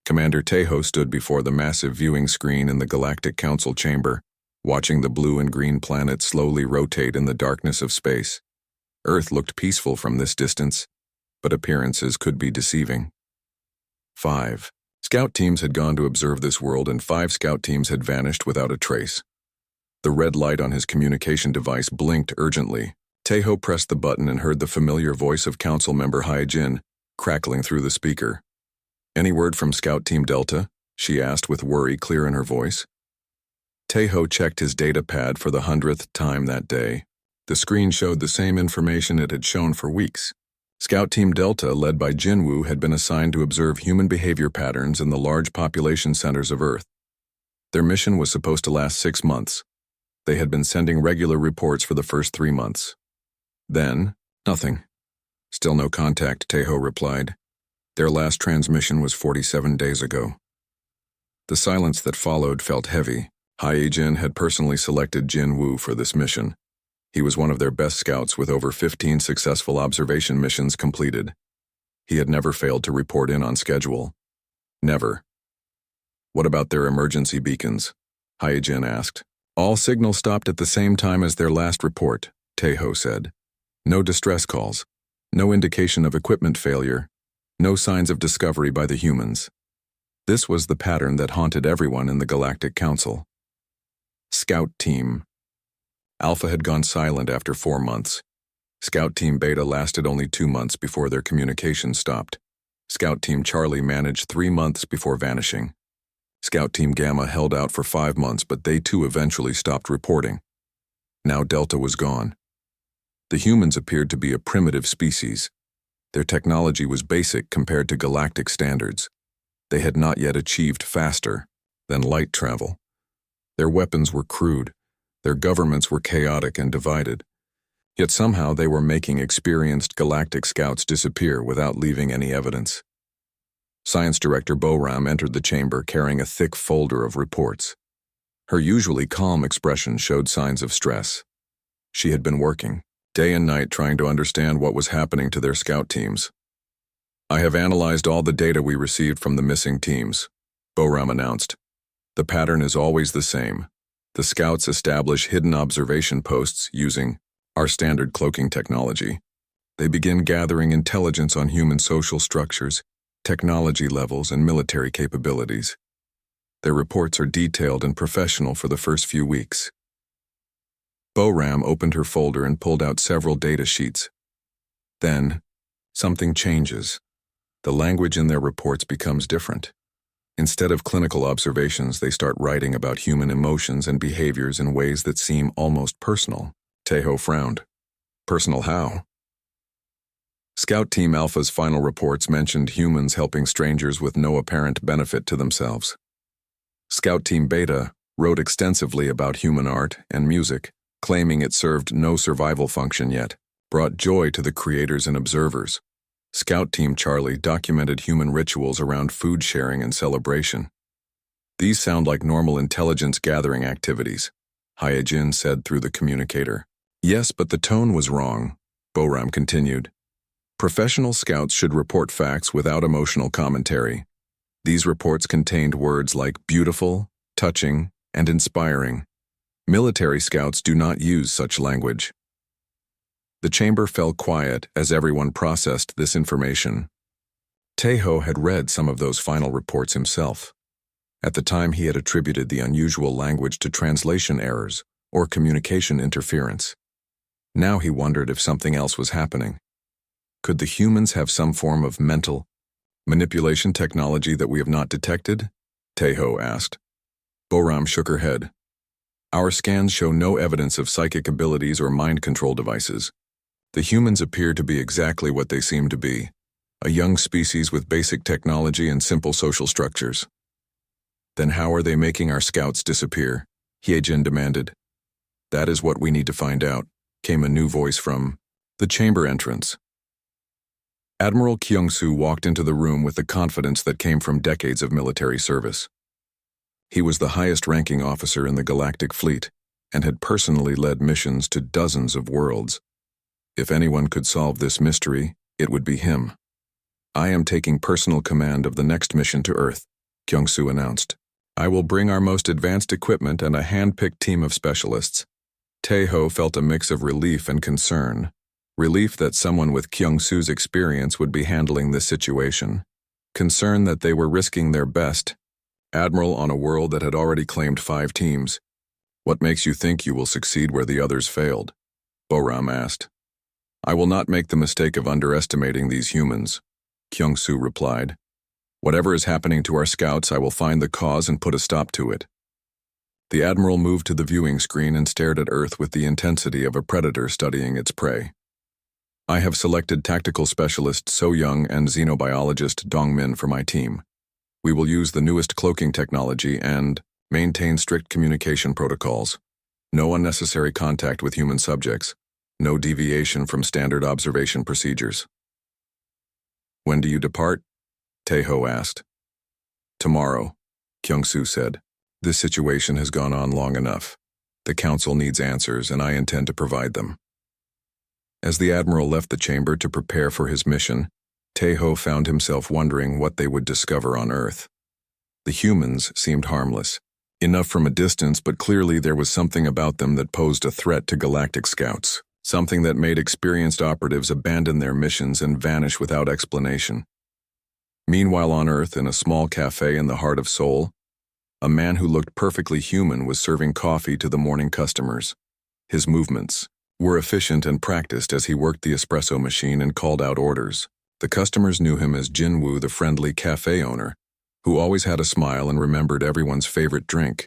Commander Tejo stood before the massive viewing screen in the Galactic Council chamber, watching the blue and green planets slowly rotate in the darkness of space. Earth looked peaceful from this distance, but appearances could be deceiving. 5 Scout teams had gone to observe this world, and 5 scout teams had vanished without a trace. The red light on his communication device blinked urgently. Tejo pressed the button and heard the familiar voice of Council Member Hyjin crackling through the speaker. "Any word from Scout Team Delta?" she asked with worry clear in her voice. Tejo checked his data pad for the 100th time that day. The screen showed the same information it had shown for weeks. Scout Team Delta, led by Jinwoo, had been assigned to observe human behavior patterns in the large population centers of Earth. Their mission was supposed to last 6 months. They had been sending regular reports for the first 3 months. Then, nothing. "Still no contact," Tejo replied. "Their last transmission was 47 days ago." The silence that followed felt heavy. Hyjin had personally selected Jinwoo for this mission. He was one of their best scouts with over 15 successful observation missions completed. He had never failed to report in on schedule. Never. "What about their emergency beacons?" Hyjin asked. "All signals stopped at the same time as their last report," Tejo said. "No distress calls. No indication of equipment failure. No signs of discovery by the humans." This was the pattern that haunted everyone in the Galactic Council. Scout Team. Alpha had gone silent after 4 months. Scout Team Beta lasted only 2 months before their communication stopped. Scout Team Charlie managed 3 months before vanishing. Scout Team Gamma held out for 5 months, but they too eventually stopped reporting. Now Delta was gone. The humans appeared to be a primitive species. Their technology was basic compared to galactic standards. They had not yet achieved faster than light travel. Their weapons were crude. Their governments were chaotic and divided. Yet somehow they were making experienced galactic scouts disappear without leaving any evidence. Science Director Boram entered the chamber carrying a thick folder of reports. Her usually calm expression showed signs of stress. She had been working day and night trying to understand what was happening to their scout teams. "I have analyzed all the data we received from the missing teams," Boram announced. "The pattern is always the same. The scouts establish hidden observation posts using our standard cloaking technology. They begin gathering intelligence on human social structures, technology levels, and military capabilities. Their reports are detailed and professional for the first few weeks." Boram opened her folder and pulled out several data sheets. Then, something changes. The language in their reports becomes different. Instead of clinical observations, they start writing about human emotions and behaviors in ways that seem almost personal. Tejo frowned. "Personal how?" Scout Team Alpha's final reports mentioned humans helping strangers with no apparent benefit to themselves. Scout Team Beta wrote extensively about human art and music, claiming it served no survival function yet, brought joy to the creators and observers. Scout Team Charlie documented human rituals around food sharing and celebration. "These sound like normal intelligence gathering activities," Hyjin said through the communicator. "Yes, but the tone was wrong," Boram continued. "Professional scouts should report facts without emotional commentary. These reports contained words like beautiful, touching, and inspiring. Military scouts do not use such language." The chamber fell quiet as everyone processed this information. Tejo had read some of those final reports himself. At the time, he had attributed the unusual language to translation errors or communication interference. Now he wondered if something else was happening. Could the humans have some form of mental manipulation technology that we have not detected? Tejo asked. Boram shook her head. "Our scans show no evidence of psychic abilities or mind control devices. The humans appear to be exactly what they seem to be, a young species with basic technology and simple social structures." "Then how are they making our scouts disappear?" Hyejin demanded. "That is what we need to find out," came a new voice from the chamber entrance. Admiral Kyung-soo walked into the room with the confidence that came from decades of military service. He was the highest-ranking officer in the Galactic Fleet and had personally led missions to dozens of worlds. If anyone could solve this mystery, it would be him. "I am taking personal command of the next mission to Earth," Kyung-soo announced. I will bring our most advanced equipment and a hand-picked team of specialists. Tae-ho felt a mix of relief and concern. Relief that someone with Kyung-soo's experience would be handling this situation. Concern that they were risking their best. Admiral on a world that had already claimed 5 teams. What makes you think you will succeed where the others failed? Boram asked. I will not make the mistake of underestimating these humans, Kyung-soo replied. Whatever is happening to our scouts, I will find the cause and put a stop to it. The Admiral moved to the viewing screen and stared at Earth with the intensity of a predator studying its prey. I have selected tactical specialist So Young and xenobiologist Dongmin for my team. We will use the newest cloaking technology and maintain strict communication protocols. No unnecessary contact with human subjects. No deviation from standard observation procedures. When do you depart? Tae-ho asked. Tomorrow, Kyung-soo said. This situation has gone on long enough. The Council needs answers, and I intend to provide them. As the Admiral left the chamber to prepare for his mission, Tae-ho found himself wondering what they would discover on Earth. The humans seemed harmless. Enough from a distance, but clearly there was something about them that posed a threat to galactic scouts. Something that made experienced operatives abandon their missions and vanish without explanation. Meanwhile on Earth, in a small cafe in the heart of Seoul, a man who looked perfectly human was serving coffee to the morning customers. His movements were efficient and practiced as he worked the espresso machine and called out orders. The customers knew him as Jin-woo, the friendly cafe owner, who always had a smile and remembered everyone's favorite drink.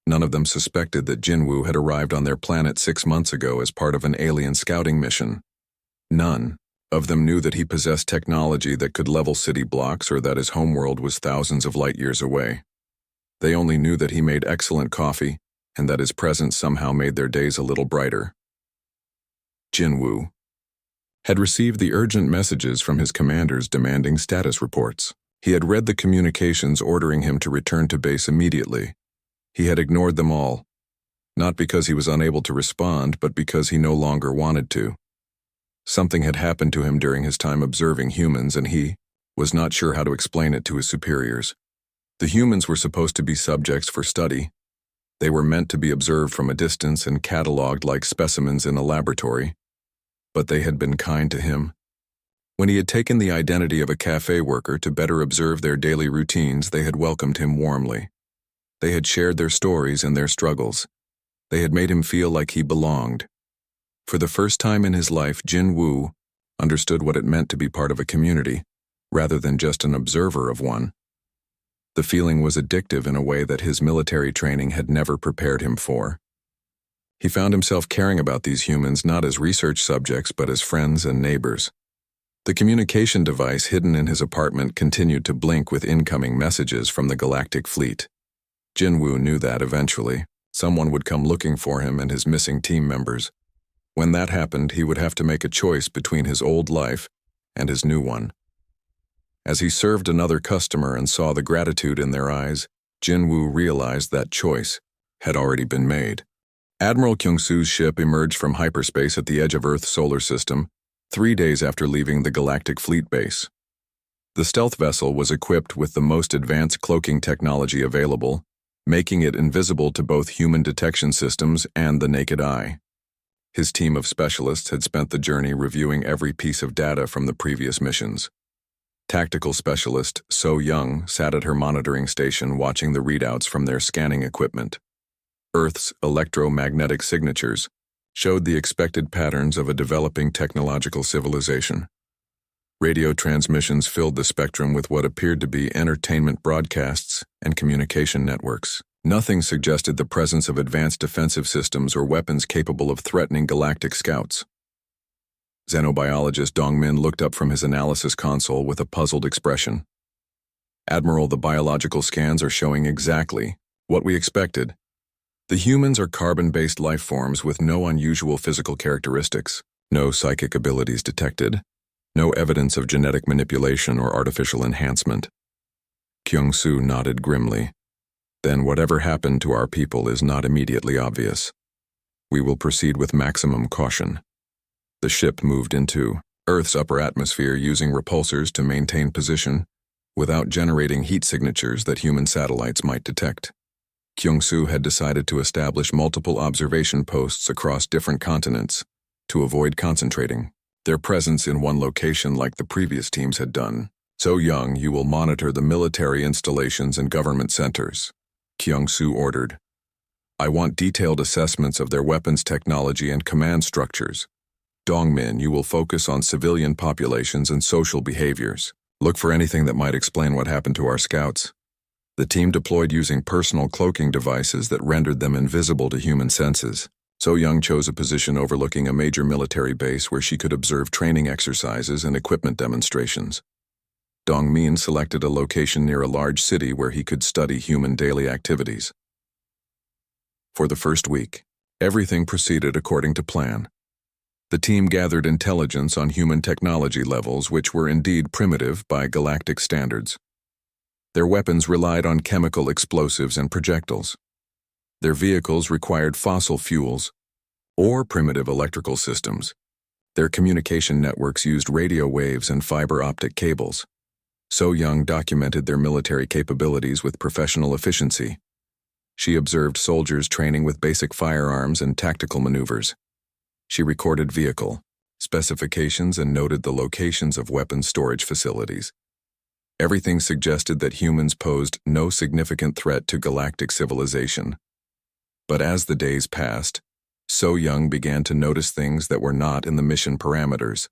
None of them suspected that Jin-woo had arrived on their planet 6 months ago as part of an alien scouting mission. None of them knew that he possessed technology that could level city blocks or that his homeworld was thousands of light years away. They only knew that he made excellent coffee and that his presence somehow made their days a little brighter. Jin-woo had received the urgent messages from his commanders demanding status reports. He had read the communications ordering him to return to base immediately. He had ignored them all, not because he was unable to respond, but because he no longer wanted to. Something had happened to him during his time observing humans, and he was not sure how to explain it to his superiors. The humans were supposed to be subjects for study. They were meant to be observed from a distance and catalogued like specimens in a laboratory. But they had been kind to him. When he had taken the identity of a cafe worker to better observe their daily routines, they had welcomed him warmly. They had shared their stories and their struggles. They had made him feel like he belonged. For the first time in his life, Jin-woo understood what it meant to be part of a community, rather than just an observer of one. The feeling was addictive in a way that his military training had never prepared him for. He found himself caring about these humans not as research subjects but as friends and neighbors. The communication device hidden in his apartment continued to blink with incoming messages from the Galactic Fleet. Jin-woo knew that eventually someone would come looking for him and his missing team members. When that happened, he would have to make a choice between his old life and his new one. As he served another customer and saw the gratitude in their eyes, Jin-woo realized that choice had already been made. Admiral Kyung-soo's ship emerged from hyperspace at the edge of Earth's solar system 3 days after leaving the Galactic Fleet base. The stealth vessel was equipped with the most advanced cloaking technology available, making it invisible to both human detection systems and the naked eye. His team of specialists had spent the journey reviewing every piece of data from the previous missions. Tactical specialist So Young sat at her monitoring station watching the readouts from their scanning equipment. Earth's electromagnetic signatures showed the expected patterns of a developing technological civilization. Radio transmissions filled the spectrum with what appeared to be entertainment broadcasts and communication networks. Nothing suggested the presence of advanced defensive systems or weapons capable of threatening galactic scouts. Xenobiologist Dongmin looked up from his analysis console with a puzzled expression. Admiral, the biological scans are showing exactly what we expected. The humans are carbon-based life forms with no unusual physical characteristics, no psychic abilities detected, no evidence of genetic manipulation or artificial enhancement. Kyung-soo nodded grimly. Then whatever happened to our people is not immediately obvious. We will proceed with maximum caution. The ship moved into Earth's upper atmosphere using repulsors to maintain position without generating heat signatures that human satellites might detect. Kyung-soo had decided to establish multiple observation posts across different continents to avoid concentrating their presence in one location like the previous teams had done. "So Young, you will monitor the military installations and government centers," Kyung-soo ordered. "I want detailed assessments of their weapons technology and command structures. Dongmin, you will focus on civilian populations and social behaviors. Look for anything that might explain what happened to our scouts." The team deployed using personal cloaking devices that rendered them invisible to human senses. So Young chose a position overlooking a major military base where she could observe training exercises and equipment demonstrations. Dongmin selected a location near a large city where he could study human daily activities. For the first week, everything proceeded according to plan. The team gathered intelligence on human technology levels which were indeed primitive by galactic standards. Their weapons relied on chemical explosives and projectiles. Their vehicles required fossil fuels or primitive electrical systems. Their communication networks used radio waves and fiber optic cables. So Young documented their military capabilities with professional efficiency. She observed soldiers training with basic firearms and tactical maneuvers. She recorded vehicle specifications and noted the locations of weapons storage facilities. Everything suggested that humans posed no significant threat to galactic civilization. But as the days passed, So Young began to notice things that were not in the mission parameters.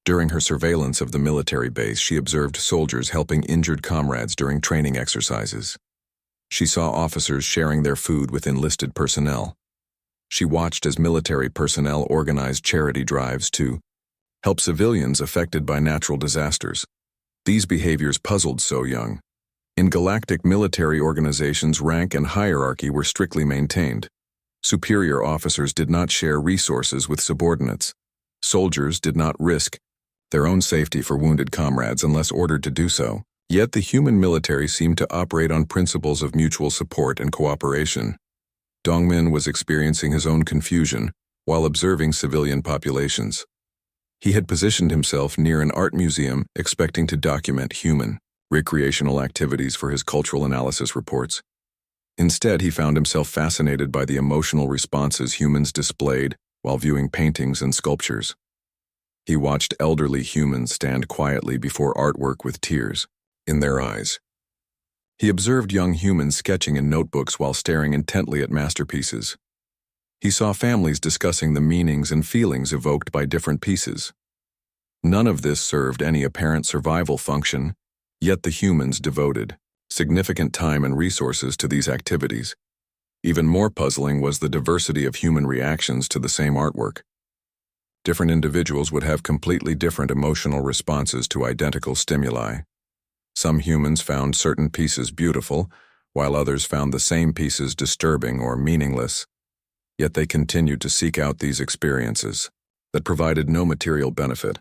During her surveillance of the military base, she observed soldiers helping injured comrades during training exercises. She saw officers sharing their food with enlisted personnel. She watched as military personnel organized charity drives to help civilians affected by natural disasters. These behaviors puzzled So Young. In galactic military organizations, rank and hierarchy were strictly maintained. Superior officers did not share resources with subordinates. Soldiers did not risk their own safety for wounded comrades unless ordered to do so. Yet the human military seemed to operate on principles of mutual support and cooperation. Dongmin was experiencing his own confusion while observing civilian populations. He had positioned himself near an art museum expecting to document human recreational activities for his cultural analysis reports. Instead, he found himself fascinated by the emotional responses humans displayed while viewing paintings and sculptures. He watched elderly humans stand quietly before artwork with tears in their eyes. He observed young humans sketching in notebooks while staring intently at masterpieces. He saw families discussing the meanings and feelings evoked by different pieces. None of this served any apparent survival function, yet the humans devoted significant time and resources to these activities. Even more puzzling was the diversity of human reactions to the same artwork. Different individuals would have completely different emotional responses to identical stimuli. Some humans found certain pieces beautiful, while others found the same pieces disturbing or meaningless. Yet they continued to seek out these experiences that provided no material benefit.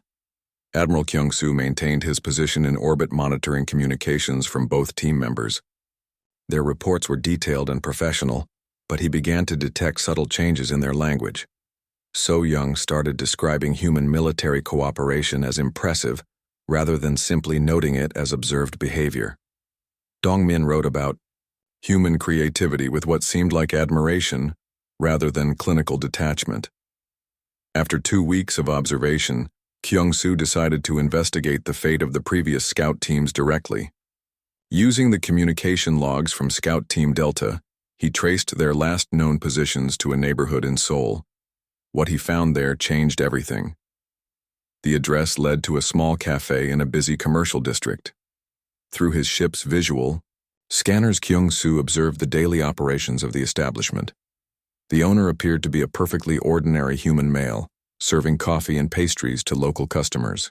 Admiral Kyung-soo maintained his position in orbit monitoring communications from both team members. Their reports were detailed and professional, but he began to detect subtle changes in their language. So Young started describing human military cooperation as impressive, rather than simply noting it as observed behavior. Dongmin wrote about human creativity with what seemed like admiration, rather than clinical detachment. After 2 weeks of observation, Kyung-soo decided to investigate the fate of the previous scout teams directly. Using the communication logs from Scout Team Delta, he traced their last known positions to a neighborhood in Seoul. What he found there changed everything. The address led to a small cafe in a busy commercial district. Through his ship's visual scanners, Kyung-soo observed the daily operations of the establishment. The owner appeared to be a perfectly ordinary human male, serving coffee and pastries to local customers.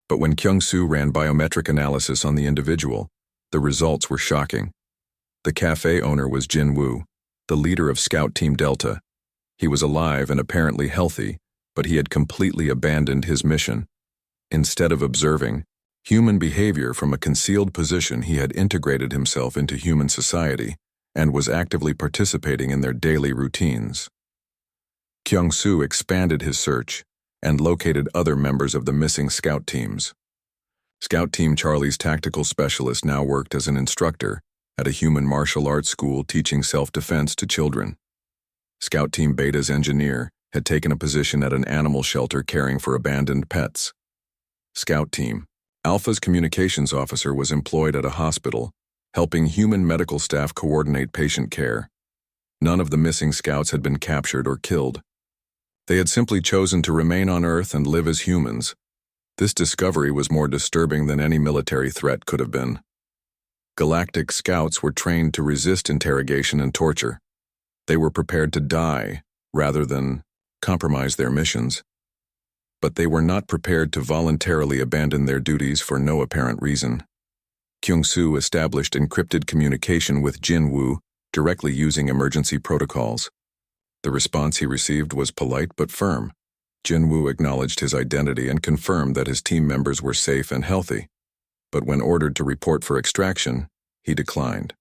But when Kyung-soo ran biometric analysis on the individual, the results were shocking. The cafe owner was Jin Woo, the leader of Scout Team Delta. He was alive and apparently healthy, but he had completely abandoned his mission. Instead of observing human behavior from a concealed position, he had integrated himself into human society and was actively participating in their daily routines. Kyung-soo expanded his search and located other members of the missing scout teams. Scout Team Charlie's tactical specialist now worked as an instructor at a human martial arts school teaching self-defense to children. Scout Team Beta's engineer had taken a position at an animal shelter caring for abandoned pets. Scout Team Alpha's communications officer was employed at a hospital, helping human medical staff coordinate patient care. None of the missing scouts had been captured or killed. They had simply chosen to remain on Earth and live as humans. This discovery was more disturbing than any military threat could have been. Galactic scouts were trained to resist interrogation and torture. They were prepared to die rather than compromise their missions. But they were not prepared to voluntarily abandon their duties for no apparent reason. Kyung-soo established encrypted communication with Jin-woo, directly using emergency protocols. The response he received was polite but firm. Jin-woo acknowledged his identity and confirmed that his team members were safe and healthy. But when ordered to report for extraction, he declined.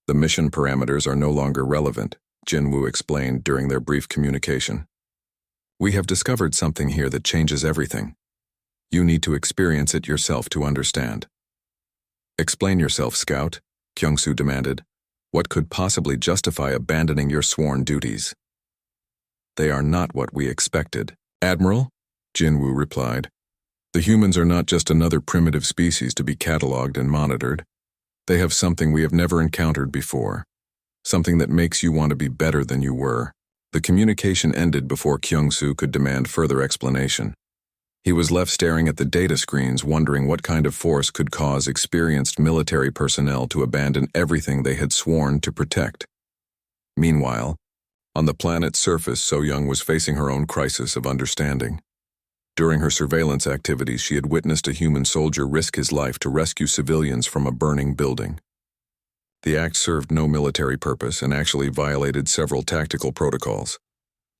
The mission parameters are no longer relevant, Jin-woo explained during their brief communication. We have discovered something here that changes everything. You need to experience it yourself to understand. Explain yourself, Scout, Kyung-soo demanded. What could possibly justify abandoning your sworn duties? They are not what we expected. Admiral, Jin-woo replied. The humans are not just another primitive species to be catalogued and monitored. They have something we have never encountered before. Something that makes you want to be better than you were. The communication ended before Kyung-soo could demand further explanation. He was left staring at the data screens, wondering what kind of force could cause experienced military personnel to abandon everything they had sworn to protect. Meanwhile, on the planet's surface, So-young was facing her own crisis of understanding. During her surveillance activities, she had witnessed a human soldier risk his life to rescue civilians from a burning building. The act served no military purpose and actually violated several tactical protocols.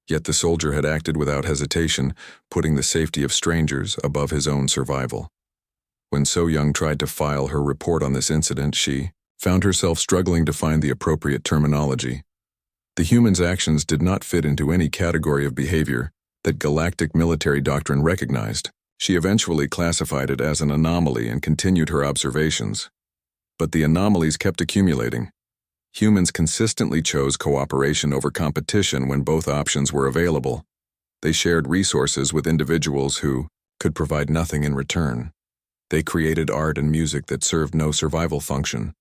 Yet the soldier had acted without hesitation, putting the safety of strangers above his own survival. When So-young tried to file her report on this incident, she found herself struggling to find the appropriate terminology. The human's actions did not fit into any category of behavior that galactic military doctrine recognized. She eventually classified it as an anomaly and continued her observations. But the anomalies kept accumulating. Humans consistently chose cooperation over competition when both options were available. They shared resources with individuals who could provide nothing in return. They created art and music that served no survival function,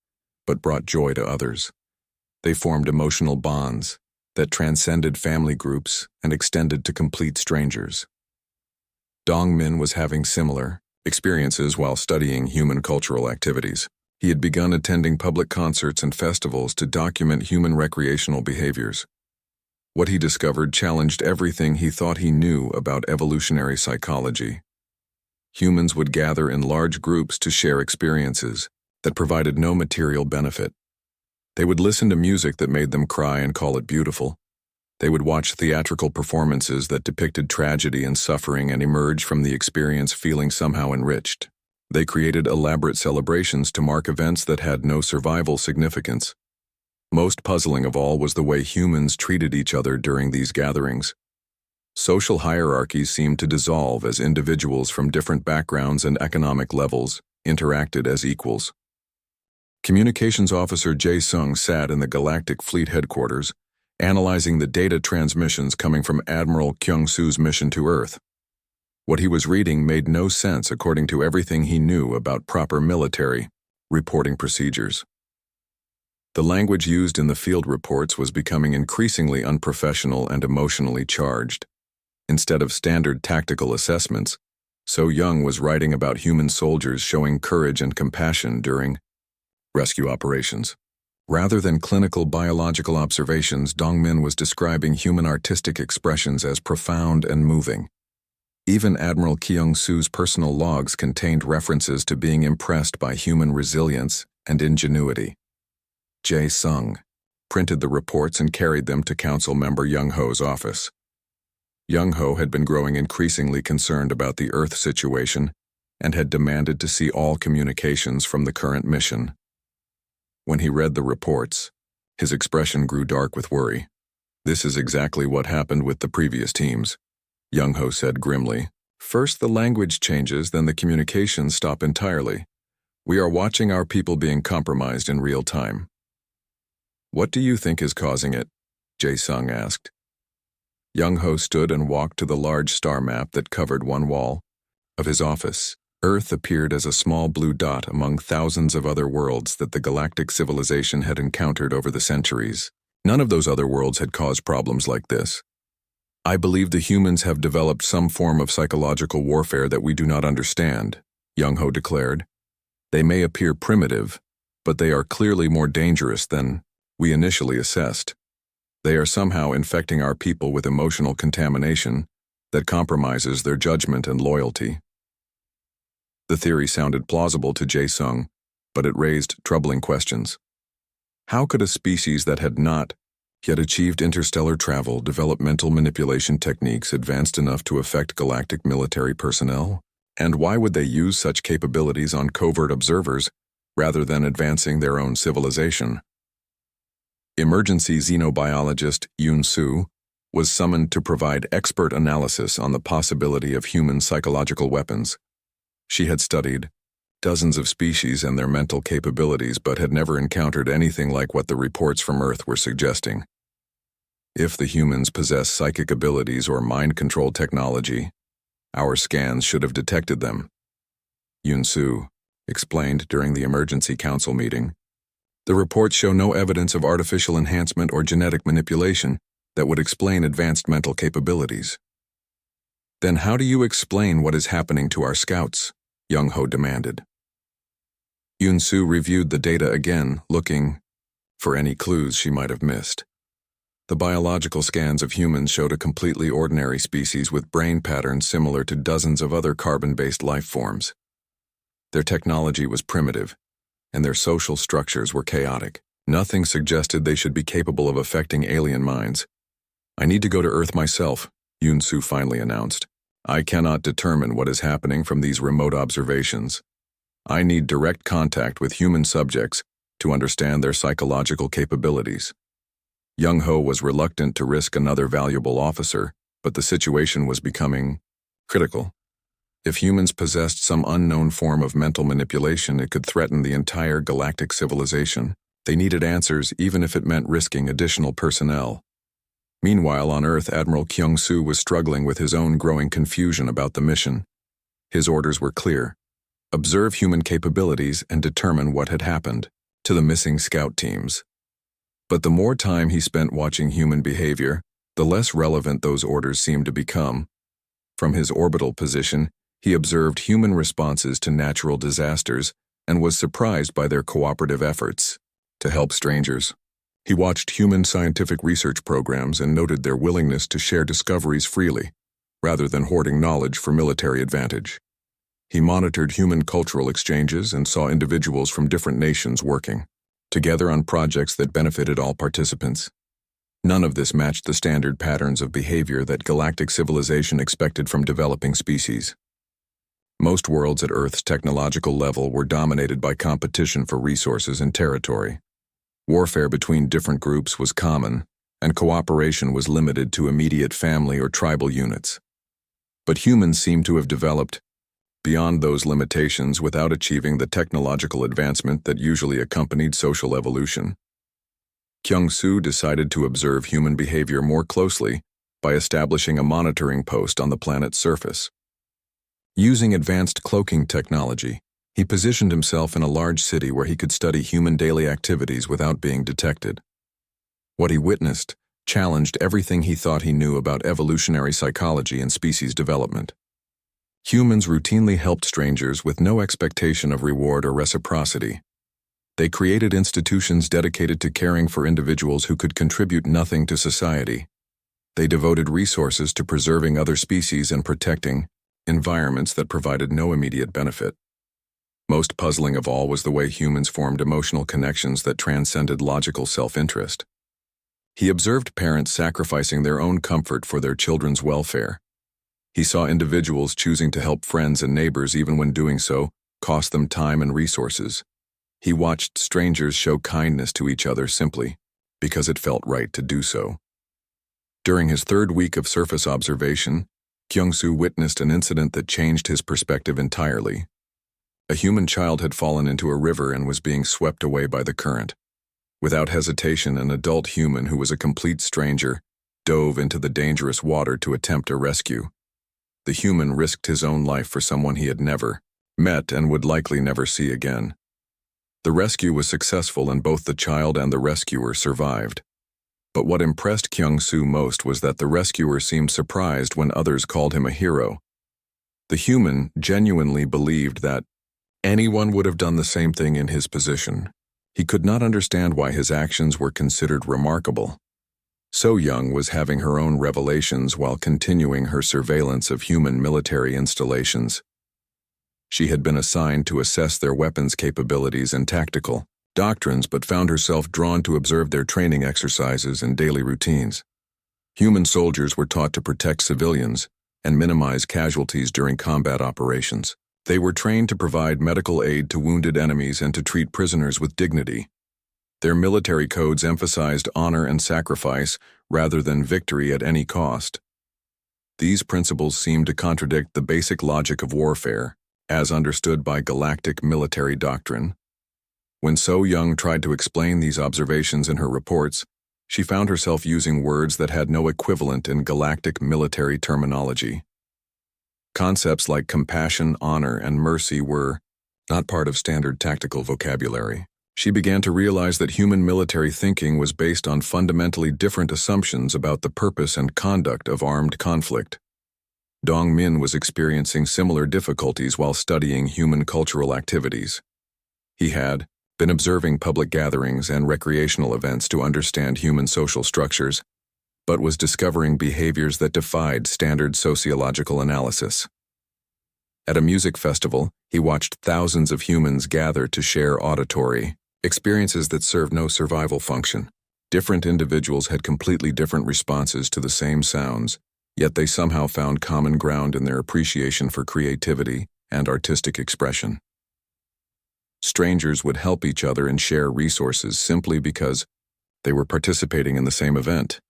but brought joy to others. They formed emotional bonds that transcended family groups and extended to complete strangers. Dong-min was having similar experiences while studying human cultural activities. He had begun attending public concerts and festivals to document human recreational behaviors. What he discovered challenged everything he thought he knew about evolutionary psychology. Humans would gather in large groups to share experiences that provided no material benefit. They would listen to music that made them cry and call it beautiful. They would watch theatrical performances that depicted tragedy and suffering and emerge from the experience feeling somehow enriched. They created elaborate celebrations to mark events that had no survival significance. Most puzzling of all was the way humans treated each other during these gatherings. Social hierarchies seemed to dissolve as individuals from different backgrounds and economic levels interacted as equals. Communications Officer Jae-sung sat in the Galactic Fleet headquarters, analyzing the data transmissions coming from Admiral Kyung-soo's mission to Earth. What he was reading made no sense according to everything he knew about proper military reporting procedures. The language used in the field reports was becoming increasingly unprofessional and emotionally charged. Instead of standard tactical assessments, So-young was writing about human soldiers showing courage and compassion during rescue operations. Rather than clinical biological observations, Dong-min was describing human artistic expressions as profound and moving. Even Admiral Kyung-soo's personal logs contained references to being impressed by human resilience and ingenuity. Jae-sung printed the reports and carried them to Council Member Young-ho's office. Young-ho had been growing increasingly concerned about the Earth situation and had demanded to see all communications from the current mission. When he read the reports, his expression grew dark with worry. This is exactly what happened with the previous teams, Young-ho said grimly, First the language changes, then the communications stop entirely. We are watching our people being compromised in real time. What do you think is causing it? Jae-sung asked. Young-ho stood and walked to the large star map that covered one wall of his office. Earth appeared as a small blue dot among thousands of other worlds that the galactic civilization had encountered over the centuries. None of those other worlds had caused problems like this. I believe the humans have developed some form of psychological warfare that we do not understand, Young-ho declared. They may appear primitive, but they are clearly more dangerous than we initially assessed. They are somehow infecting our people with emotional contamination that compromises their judgment and loyalty. The theory sounded plausible to Jae-sung, but it raised troubling questions. How could a species that had not yet achieved interstellar travel develop mental manipulation techniques advanced enough to affect galactic military personnel? And why would they use such capabilities on covert observers rather than advancing their own civilization? Emergency xenobiologist Yoon-soo was summoned to provide expert analysis on the possibility of human psychological weapons. She had studied dozens of species and their mental capabilities but had never encountered anything like what the reports from Earth were suggesting. If the humans possess psychic abilities or mind control technology, our scans should have detected them, Yoon-soo explained during the emergency council meeting. The reports show no evidence of artificial enhancement or genetic manipulation that would explain advanced mental capabilities. Then how do you explain what is happening to our scouts? Young-ho demanded. Yoon-soo reviewed the data again, looking for any clues she might have missed. The biological scans of humans showed a completely ordinary species with brain patterns similar to dozens of other carbon-based life forms. Their technology was primitive, and their social structures were chaotic. Nothing suggested they should be capable of affecting alien minds. I need to go to Earth myself, Yoon-soo finally announced. I cannot determine what is happening from these remote observations. I need direct contact with human subjects to understand their psychological capabilities. Young-ho was reluctant to risk another valuable officer, but the situation was becoming critical. If humans possessed some unknown form of mental manipulation, it could threaten the entire galactic civilization. They needed answers even if it meant risking additional personnel. Meanwhile, on Earth, Admiral Kyung-soo was struggling with his own growing confusion about the mission. His orders were clear. Observe human capabilities and determine what had happened to the missing scout teams. But the more time he spent watching human behavior, the less relevant those orders seemed to become. From his orbital position, he observed human responses to natural disasters and was surprised by their cooperative efforts to help strangers. He watched human scientific research programs and noted their willingness to share discoveries freely, rather than hoarding knowledge for military advantage. He monitored human cultural exchanges and saw individuals from different nations working together on projects that benefited all participants. None of this matched the standard patterns of behavior that galactic civilization expected from developing species. Most worlds at Earth's technological level were dominated by competition for resources and territory. Warfare between different groups was common, and cooperation was limited to immediate family or tribal units. But humans seem to have developed beyond those limitations without achieving the technological advancement that usually accompanied social evolution. Kyung-soo decided to observe human behavior more closely by establishing a monitoring post on the planet's surface. Using advanced cloaking technology, he positioned himself in a large city where he could study human daily activities without being detected. What he witnessed challenged everything he thought he knew about evolutionary psychology and species development. Humans routinely helped strangers with no expectation of reward or reciprocity. They created institutions dedicated to caring for individuals who could contribute nothing to society. They devoted resources to preserving other species and protecting environments that provided no immediate benefit. Most puzzling of all was the way humans formed emotional connections that transcended logical self-interest. He observed parents sacrificing their own comfort for their children's welfare. He saw individuals choosing to help friends and neighbors even when doing so cost them time and resources. He watched strangers show kindness to each other simply because it felt right to do so. During his third week of surface observation, Kyung-soo witnessed an incident that changed his perspective entirely. A human child had fallen into a river and was being swept away by the current. Without hesitation, an adult human who was a complete stranger dove into the dangerous water to attempt a rescue. The human risked his own life for someone he had never met and would likely never see again. The rescue was successful and both the child and the rescuer survived. But what impressed Kyung-soo most was that the rescuer seemed surprised when others called him a hero. The human genuinely believed that anyone would have done the same thing in his position. He could not understand why his actions were considered remarkable. So Young was having her own revelations while continuing her surveillance of human military installations. She had been assigned to assess their weapons capabilities and tactical doctrines, but found herself drawn to observe their training exercises and daily routines. Human soldiers were taught to protect civilians and minimize casualties during combat operations. They were trained to provide medical aid to wounded enemies and to treat prisoners with dignity. Their military codes emphasized honor and sacrifice rather than victory at any cost. These principles seemed to contradict the basic logic of warfare, as understood by galactic military doctrine. When So Young tried to explain these observations in her reports, she found herself using words that had no equivalent in galactic military terminology. Concepts like compassion, honor, and mercy were not part of standard tactical vocabulary. She began to realize that human military thinking was based on fundamentally different assumptions about the purpose and conduct of armed conflict. Dong Min was experiencing similar difficulties while studying human cultural activities. He had been observing public gatherings and recreational events to understand human social structures, but was discovering behaviors that defied standard sociological analysis. At a music festival, he watched thousands of humans gather to share auditory experiences that served no survival function. Different individuals had completely different responses to the same sounds, yet they somehow found common ground in their appreciation for creativity and artistic expression. Strangers would help each other and share resources simply because they were participating in the same event.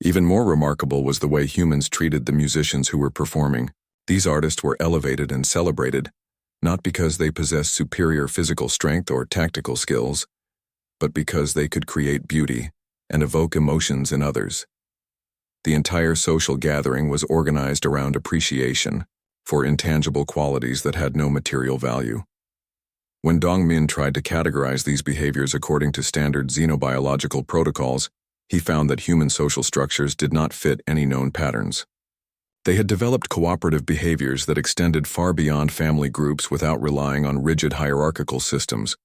Even more remarkable was the way humans treated the musicians who were performing. These artists were elevated and celebrated, not because they possessed superior physical strength or tactical skills, but because they could create beauty and evoke emotions in others. The entire social gathering was organized around appreciation for intangible qualities that had no material value. When Dong Min tried to categorize these behaviors according to standard xenobiological protocols, he found that human social structures did not fit any known patterns. They had developed cooperative behaviors that extended far beyond family groups without relying on rigid hierarchical systems.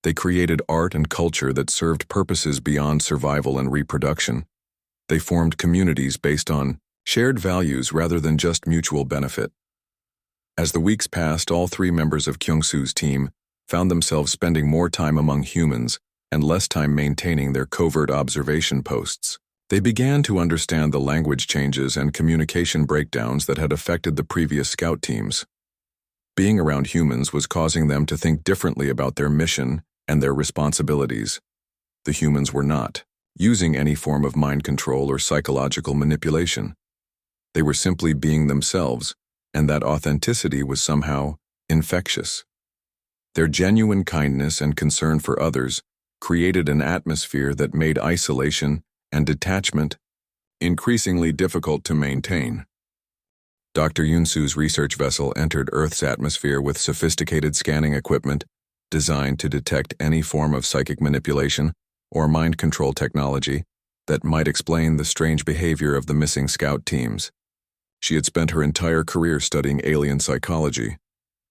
They created art and culture that served purposes beyond survival and reproduction. They formed communities based on shared values rather than just mutual benefit. As the weeks passed, all three members of Kyung-soo's team found themselves spending more time among humans and less time maintaining their covert observation posts. They began to understand the language changes and communication breakdowns that had affected the previous scout teams. Being around humans was causing them to think differently about their mission and their responsibilities. The humans were not using any form of mind control or psychological manipulation. They were simply being themselves, and that authenticity was somehow infectious. Their genuine kindness and concern for others created an atmosphere that made isolation and detachment increasingly difficult to maintain. Dr. Yoon-soo's research vessel entered Earth's atmosphere with sophisticated scanning equipment designed to detect any form of psychic manipulation or mind control technology that might explain the strange behavior of the missing scout teams. She had spent her entire career studying alien psychology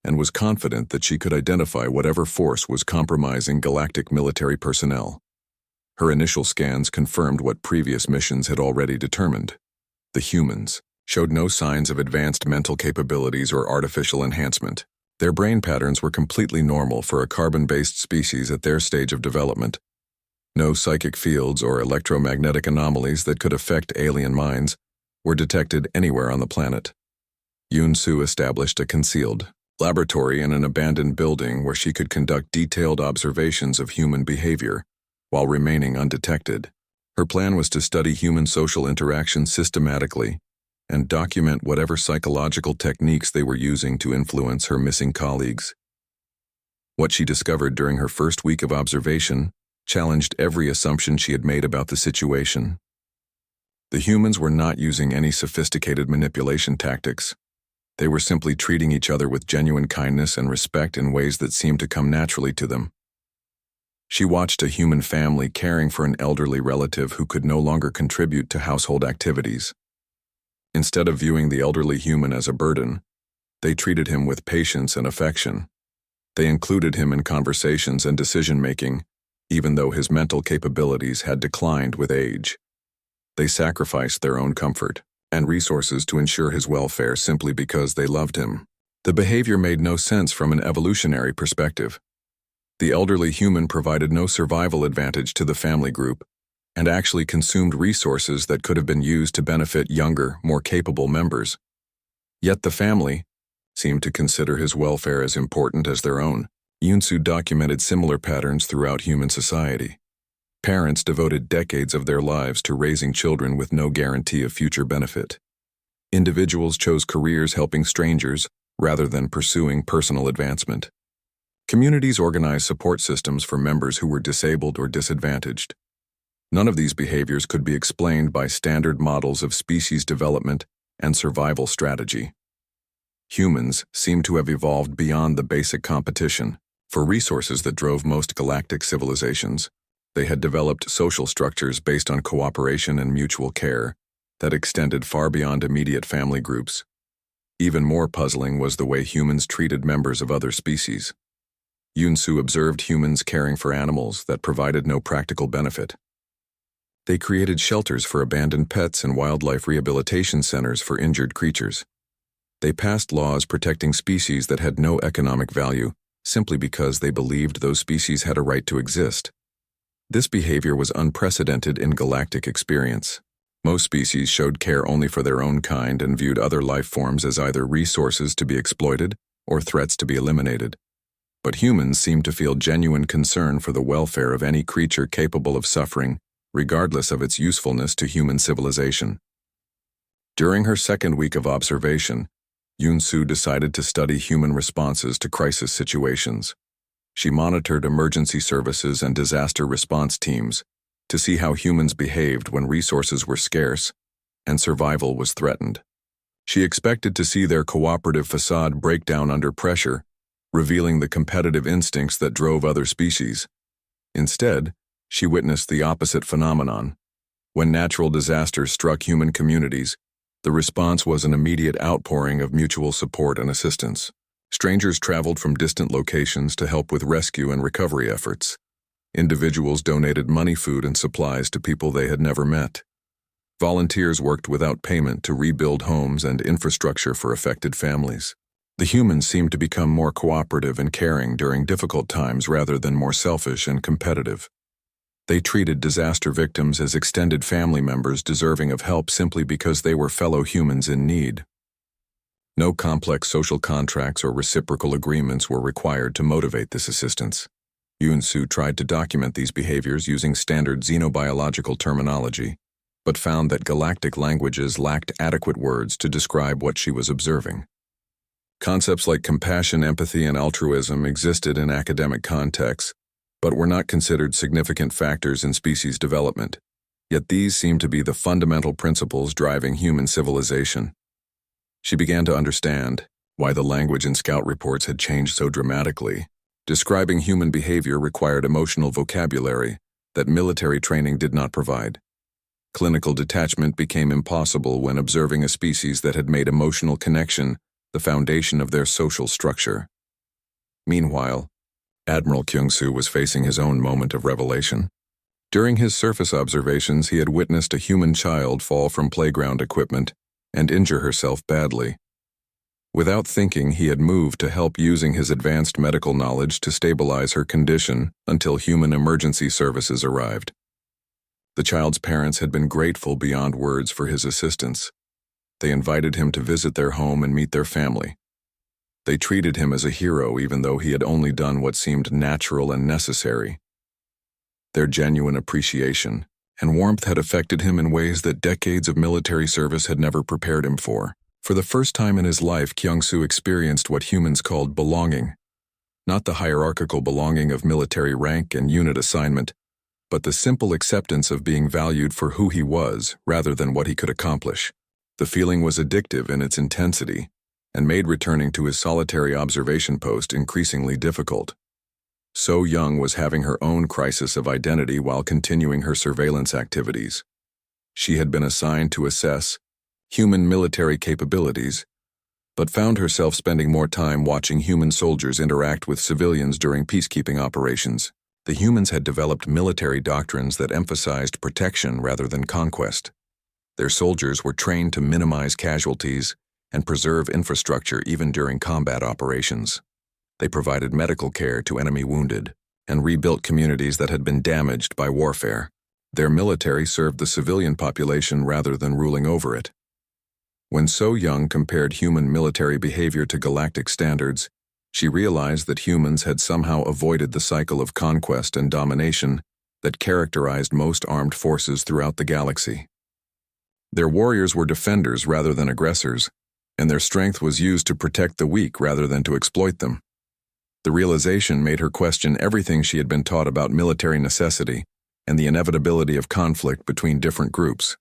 and was confident that she could identify whatever force was compromising galactic military personnel. Her initial scans confirmed what previous missions had already determined. The humans showed no signs of advanced mental capabilities or artificial enhancement. Their brain patterns were completely normal for a carbon-based species at their stage of development. No psychic fields or electromagnetic anomalies that could affect alien minds were detected anywhere on the planet. Yoon-soo established a concealed laboratory in an abandoned building where she could conduct detailed observations of human behavior while remaining undetected. Her plan was to study human social interaction systematically and document whatever psychological techniques they were using to influence her missing colleagues. What she discovered during her first week of observation challenged every assumption she had made about the situation. The humans were not using any sophisticated manipulation tactics. They were simply treating each other with genuine kindness and respect in ways that seemed to come naturally to them. She watched a human family caring for an elderly relative who could no longer contribute to household activities. Instead of viewing the elderly human as a burden, they treated him with patience and affection. They included him in conversations and decision-making, even though his mental capabilities had declined with age. They sacrificed their own comfort and resources to ensure his welfare simply because they loved him. The behavior made no sense from an evolutionary perspective. The elderly human provided no survival advantage to the family group and actually consumed resources that could have been used to benefit younger, more capable members. Yet the family seemed to consider his welfare as important as their own. Yunsu documented similar patterns throughout human society. Parents devoted decades of their lives to raising children with no guarantee of future benefit. Individuals chose careers helping strangers rather than pursuing personal advancement. Communities organized support systems for members who were disabled or disadvantaged. None of these behaviors could be explained by standard models of species development and survival strategy. Humans seem to have evolved beyond the basic competition for resources that drove most galactic civilizations. They had developed social structures based on cooperation and mutual care that extended far beyond immediate family groups. Even more puzzling was the way humans treated members of other species. Yunsu observed humans caring for animals that provided no practical benefit. They created shelters for abandoned pets and wildlife rehabilitation centers for injured creatures. They passed laws protecting species that had no economic value simply because they believed those species had a right to exist. This behavior was unprecedented in galactic experience. Most species showed care only for their own kind and viewed other life forms as either resources to be exploited or threats to be eliminated. But humans seemed to feel genuine concern for the welfare of any creature capable of suffering, regardless of its usefulness to human civilization. During her second week of observation, Yunsu decided to study human responses to crisis situations. She monitored emergency services and disaster response teams to see how humans behaved when resources were scarce and survival was threatened. She expected to see their cooperative facade break down under pressure, revealing the competitive instincts that drove other species. Instead, she witnessed the opposite phenomenon. When natural disasters struck human communities, the response was an immediate outpouring of mutual support and assistance. Strangers traveled from distant locations to help with rescue and recovery efforts. Individuals donated money, food, and supplies to people they had never met. Volunteers worked without payment to rebuild homes and infrastructure for affected families. The humans seemed to become more cooperative and caring during difficult times rather than more selfish and competitive. They treated disaster victims as extended family members deserving of help simply because they were fellow humans in need. No complex social contracts or reciprocal agreements were required to motivate this assistance. Yunsu tried to document these behaviors using standard xenobiological terminology, but found that galactic languages lacked adequate words to describe what she was observing. Concepts like compassion, empathy, and altruism existed in academic contexts, but were not considered significant factors in species development. Yet these seemed to be the fundamental principles driving human civilization. She began to understand why the language in scout reports had changed so dramatically. Describing human behavior required emotional vocabulary that military training did not provide. Clinical detachment became impossible when observing a species that had made emotional connection the foundation of their social structure. Meanwhile, Admiral Kyung-soo was facing his own moment of revelation. During his surface observations, he had witnessed a human child fall from playground equipment and injure herself badly. Without thinking, he had moved to help using his advanced medical knowledge to stabilize her condition until human emergency services arrived. The child's parents had been grateful beyond words for his assistance. They invited him to visit their home and meet their family. They treated him as a hero even though he had only done what seemed natural and necessary. Their genuine appreciation and warmth had affected him in ways that decades of military service had never prepared him for. For the first time in his life, Kyung-soo experienced what humans called belonging. Not the hierarchical belonging of military rank and unit assignment, but the simple acceptance of being valued for who he was rather than what he could accomplish. The feeling was addictive in its intensity and made returning to his solitary observation post increasingly difficult. So Young was having her own crisis of identity while continuing her surveillance activities. She had been assigned to assess human military capabilities, but found herself spending more time watching human soldiers interact with civilians during peacekeeping operations. The humans had developed military doctrines that emphasized protection rather than conquest. Their soldiers were trained to minimize casualties and preserve infrastructure even during combat operations. They provided medical care to enemy wounded and rebuilt communities that had been damaged by warfare. Their military served the civilian population rather than ruling over it. When So Young compared human military behavior to galactic standards, she realized that humans had somehow avoided the cycle of conquest and domination that characterized most armed forces throughout the galaxy. Their warriors were defenders rather than aggressors, and their strength was used to protect the weak rather than to exploit them. The realization made her question everything she had been taught about military necessity and the inevitability of conflict between different groups.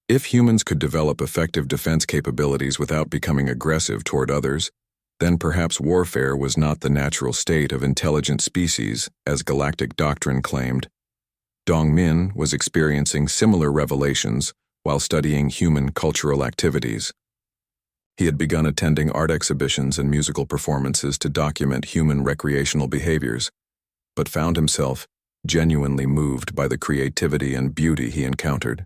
If humans could develop effective defense capabilities without becoming aggressive toward others, then perhaps warfare was not the natural state of intelligent species, as galactic doctrine claimed. Dong-min was experiencing similar revelations while studying human cultural activities. He had begun attending art exhibitions and musical performances to document human recreational behaviors, but found himself genuinely moved by the creativity and beauty he encountered.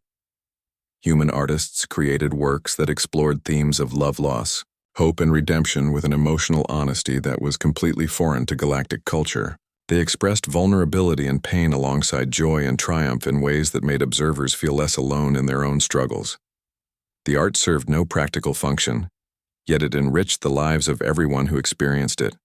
Human artists created works that explored themes of love loss, hope and redemption with an emotional honesty that was completely foreign to galactic culture. They expressed vulnerability and pain alongside joy and triumph in ways that made observers feel less alone in their own struggles. The art served no practical function, yet it enriched the lives of everyone who experienced it.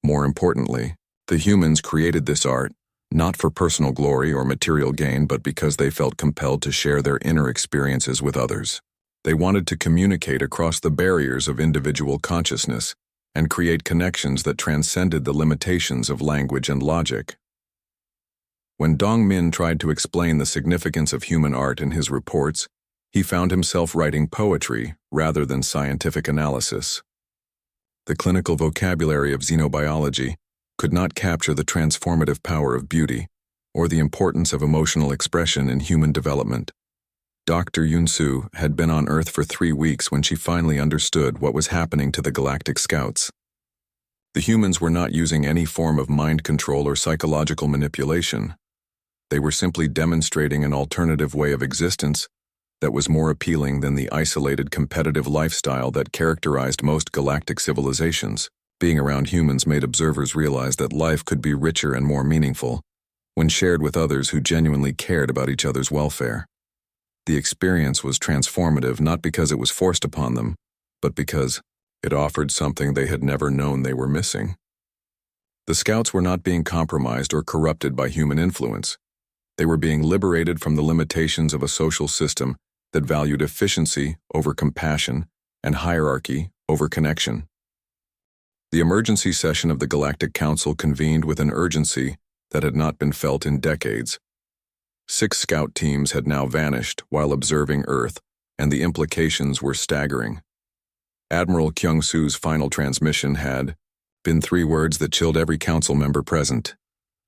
More importantly, the humans created this art not for personal glory or material gain, but because they felt compelled to share their inner experiences with others. They wanted to communicate across the barriers of individual consciousness and create connections that transcended the limitations of language and logic. When Dong-min tried to explain the significance of human art in his reports, he found himself writing poetry rather than scientific analysis. The clinical vocabulary of xenobiology could not capture the transformative power of beauty or the importance of emotional expression in human development. Dr. Yun-soo had been on Earth for 3 weeks when she finally understood what was happening to the Galactic Scouts. The humans were not using any form of mind control or psychological manipulation. They were simply demonstrating an alternative way of existence that was more appealing than the isolated competitive lifestyle that characterized most galactic civilizations. Being around humans made observers realize that life could be richer and more meaningful when shared with others who genuinely cared about each other's welfare. The experience was transformative not because it was forced upon them, but because it offered something they had never known they were missing. The Scouts were not being compromised or corrupted by human influence. They were being liberated from the limitations of a social system that valued efficiency over compassion and hierarchy over connection. The emergency session of the Galactic Council convened with an urgency that had not been felt in decades. 6 scout teams had now vanished while observing Earth, and the implications were staggering. Admiral Kyung-soo's final transmission had been 3 words that chilled every council member present.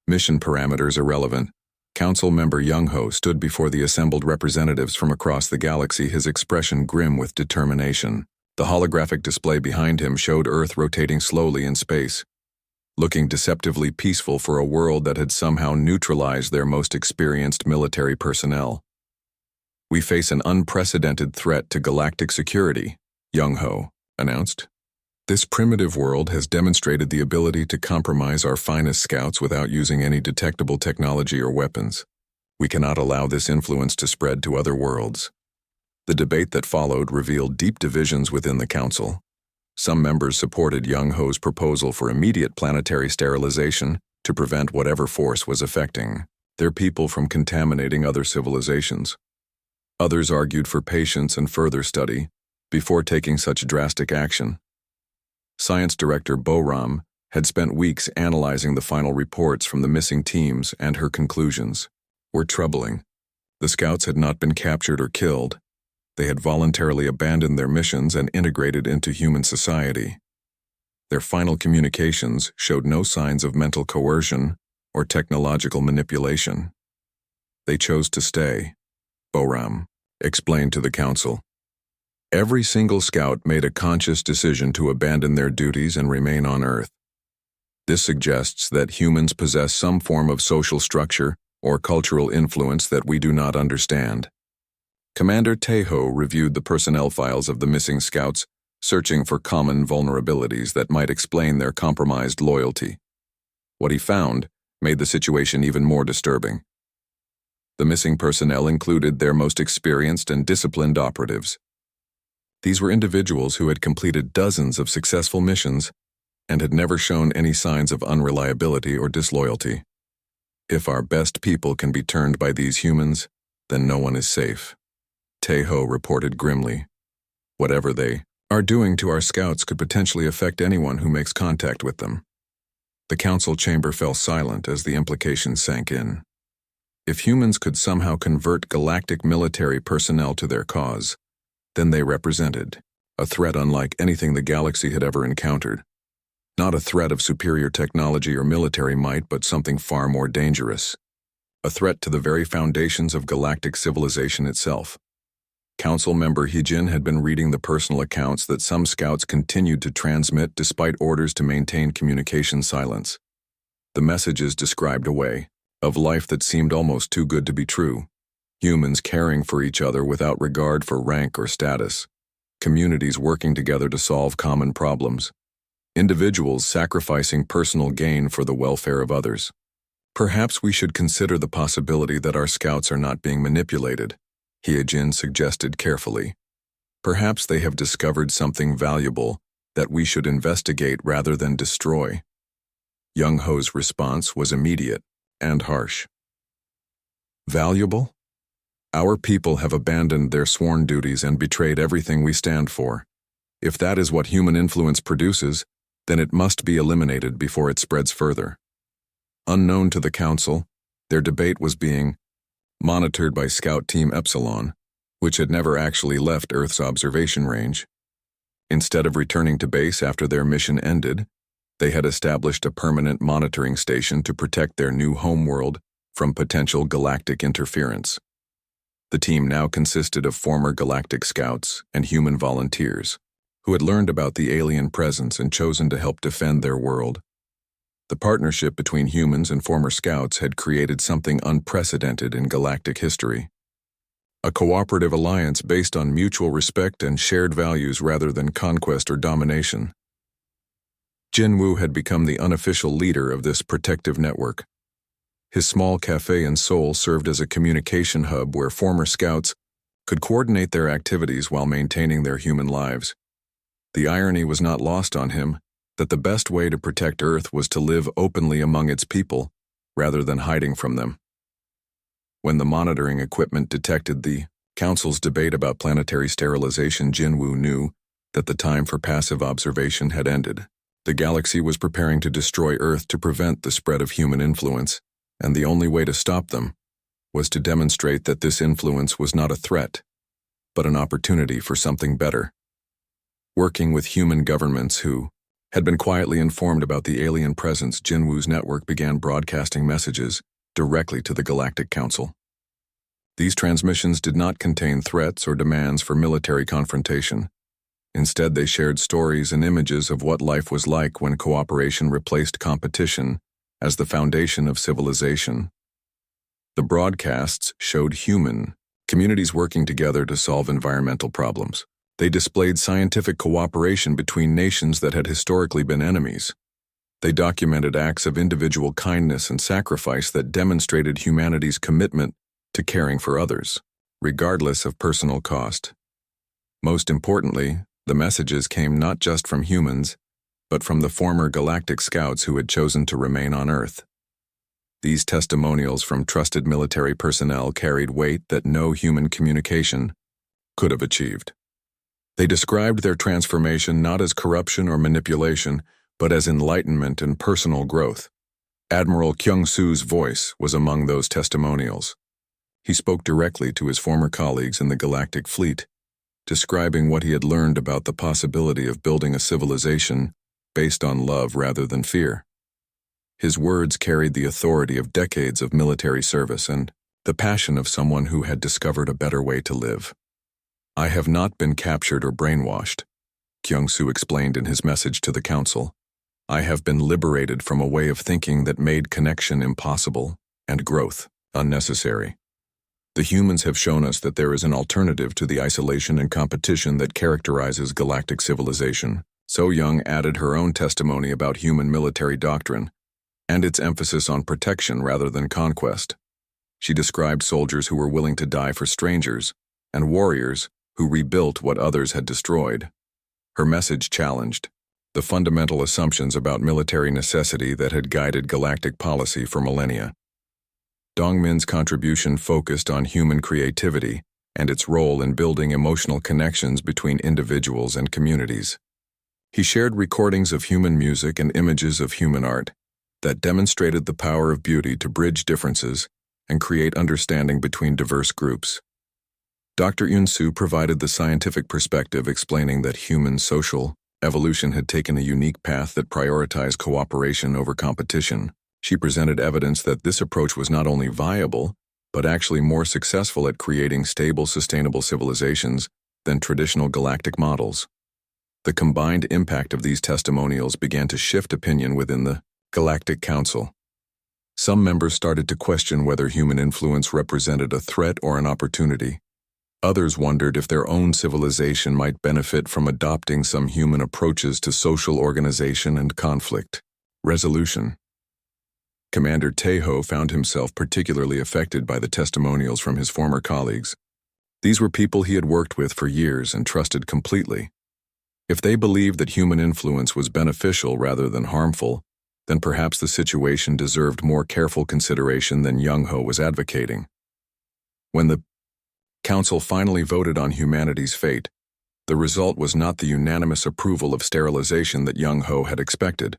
Mission parameters irrelevant. Council member Young-ho stood before the assembled representatives from across the galaxy, his expression grim with determination. The holographic display behind him showed Earth rotating slowly in space, looking deceptively peaceful for a world that had somehow neutralized their most experienced military personnel. "We face an unprecedented threat to galactic security," Young-ho announced. "This primitive world has demonstrated the ability to compromise our finest scouts without using any detectable technology or weapons. We cannot allow this influence to spread to other worlds." The debate that followed revealed deep divisions within the council. Some members supported Young-ho's proposal for immediate planetary sterilization to prevent whatever force was affecting their people from contaminating other civilizations. Others argued for patience and further study before taking such drastic action. Science Director Boram had spent weeks analyzing the final reports from the missing teams, and her conclusions were troubling. The scouts had not been captured or killed. They had voluntarily abandoned their missions and integrated into human society. Their final communications showed no signs of mental coercion or technological manipulation. They chose to stay, Boram explained to the council. Every single scout made a conscious decision to abandon their duties and remain on Earth. This suggests that humans possess some form of social structure or cultural influence that we do not understand. Commander Tejo reviewed the personnel files of the missing scouts, searching for common vulnerabilities that might explain their compromised loyalty. What he found made the situation even more disturbing. The missing personnel included their most experienced and disciplined operatives. These were individuals who had completed dozens of successful missions and had never shown any signs of unreliability or disloyalty. If our best people can be turned by these humans, then no one is safe, Tejo reported grimly. Whatever they are doing to our scouts could potentially affect anyone who makes contact with them. The council chamber fell silent as the implications sank in. If humans could somehow convert galactic military personnel to their cause, then they represented a threat unlike anything the galaxy had ever encountered. Not a threat of superior technology or military might, but something far more dangerous. A threat to the very foundations of galactic civilization itself. Council member Hijin had been reading the personal accounts that some scouts continued to transmit despite orders to maintain communication silence. The messages described a way of life that seemed almost too good to be true. Humans caring for each other without regard for rank or status. Communities working together to solve common problems. Individuals sacrificing personal gain for the welfare of others. Perhaps we should consider the possibility that our scouts are not being manipulated, Hyejin suggested carefully. Perhaps they have discovered something valuable that we should investigate rather than destroy. Young Ho's response was immediate and harsh. Valuable? Our people have abandoned their sworn duties and betrayed everything we stand for. If that is what human influence produces, then it must be eliminated before it spreads further. Unknown to the council, their debate was being monitored by Scout Team Epsilon, which had never actually left Earth's observation range. Instead of returning to base after their mission ended, they had established a permanent monitoring station to protect their new homeworld from potential galactic interference. The team now consisted of former galactic scouts and human volunteers who had learned about the alien presence and chosen to help defend their world. The partnership between humans and former scouts had created something unprecedented in galactic history. A cooperative alliance based on mutual respect and shared values rather than conquest or domination. Jinwoo had become the unofficial leader of this protective network. His small cafe in Seoul served as a communication hub where former scouts could coordinate their activities while maintaining their human lives. The irony was not lost on him that the best way to protect Earth was to live openly among its people rather than hiding from them. When the monitoring equipment detected the Council's debate about planetary sterilization, Jinwoo knew that the time for passive observation had ended. The galaxy was preparing to destroy Earth to prevent the spread of human influence, and the only way to stop them was to demonstrate that this influence was not a threat, but an opportunity for something better. Working with human governments who had been quietly informed about the alien presence, Jinwoo's network began broadcasting messages directly to the Galactic Council. These transmissions did not contain threats or demands for military confrontation. Instead, they shared stories and images of what life was like when cooperation replaced competition as the foundation of civilization. The broadcasts showed human communities working together to solve environmental problems. They displayed scientific cooperation between nations that had historically been enemies. They documented acts of individual kindness and sacrifice that demonstrated humanity's commitment to caring for others, regardless of personal cost. Most importantly, the messages came not just from humans, but from the former galactic scouts who had chosen to remain on Earth. These testimonials from trusted military personnel carried weight that no human communication could have achieved. They described their transformation not as corruption or manipulation, but as enlightenment and personal growth. Admiral Kyung-soo's voice was among those testimonials. He spoke directly to his former colleagues in the Galactic Fleet, describing what he had learned about the possibility of building a civilization based on love rather than fear. His words carried the authority of decades of military service and the passion of someone who had discovered a better way to live. "I have not been captured or brainwashed," Kyung-soo explained in his message to the Council. "I have been liberated from a way of thinking that made connection impossible and growth unnecessary. The humans have shown us that there is an alternative to the isolation and competition that characterizes galactic civilization." So Young added her own testimony about human military doctrine and its emphasis on protection rather than conquest. She described soldiers who were willing to die for strangers and warriors who rebuilt what others had destroyed. Her message challenged the fundamental assumptions about military necessity that had guided galactic policy for millennia. Dongmin's contribution focused on human creativity and its role in building emotional connections between individuals and communities. He shared recordings of human music and images of human art that demonstrated the power of beauty to bridge differences and create understanding between diverse groups. Dr. Yoon-soo provided the scientific perspective, explaining that human social evolution had taken a unique path that prioritized cooperation over competition. She presented evidence that this approach was not only viable, but actually more successful at creating stable, sustainable civilizations than traditional galactic models. The combined impact of these testimonials began to shift opinion within the Galactic Council. Some members started to question whether human influence represented a threat or an opportunity. Others wondered if their own civilization might benefit from adopting some human approaches to social organization and conflict resolution. Commander Taeho found himself particularly affected by the testimonials from his former colleagues. These were people he had worked with for years and trusted completely. If they believed that human influence was beneficial rather than harmful, then perhaps the situation deserved more careful consideration than Young-ho was advocating. When the Council finally voted on humanity's fate, the result was not the unanimous approval of sterilization that Young-ho had expected.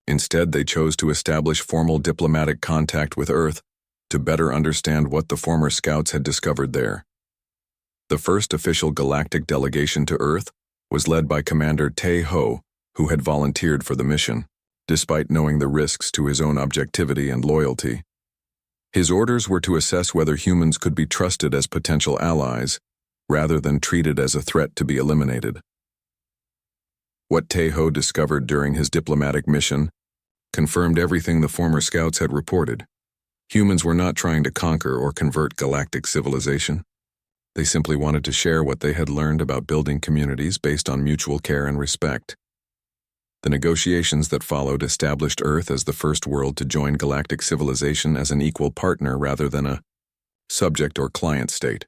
Instead, they chose to establish formal diplomatic contact with Earth to better understand what the former scouts had discovered there. The first official galactic delegation to Earth was led by Commander Tae-ho, who had volunteered for the mission, despite knowing the risks to his own objectivity and loyalty. His orders were to assess whether humans could be trusted as potential allies, rather than treated as a threat to be eliminated. What Tae-ho discovered during his diplomatic mission confirmed everything the former scouts had reported. Humans were not trying to conquer or convert galactic civilization. They simply wanted to share what they had learned about building communities based on mutual care and respect. The negotiations that followed established Earth as the first world to join galactic civilization as an equal partner rather than a subject or client state.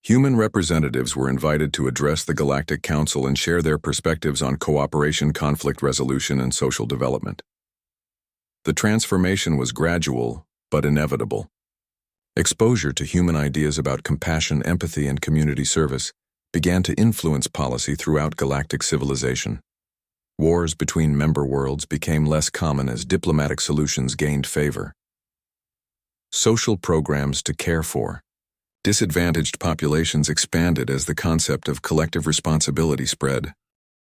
Human representatives were invited to address the Galactic Council and share their perspectives on cooperation, conflict resolution, and social development. The transformation was gradual, but inevitable. Exposure to human ideas about compassion, empathy, and community service began to influence policy throughout galactic civilization. Wars between member worlds became less common as diplomatic solutions gained favor. Social programs to care for disadvantaged populations expanded as the concept of collective responsibility spread.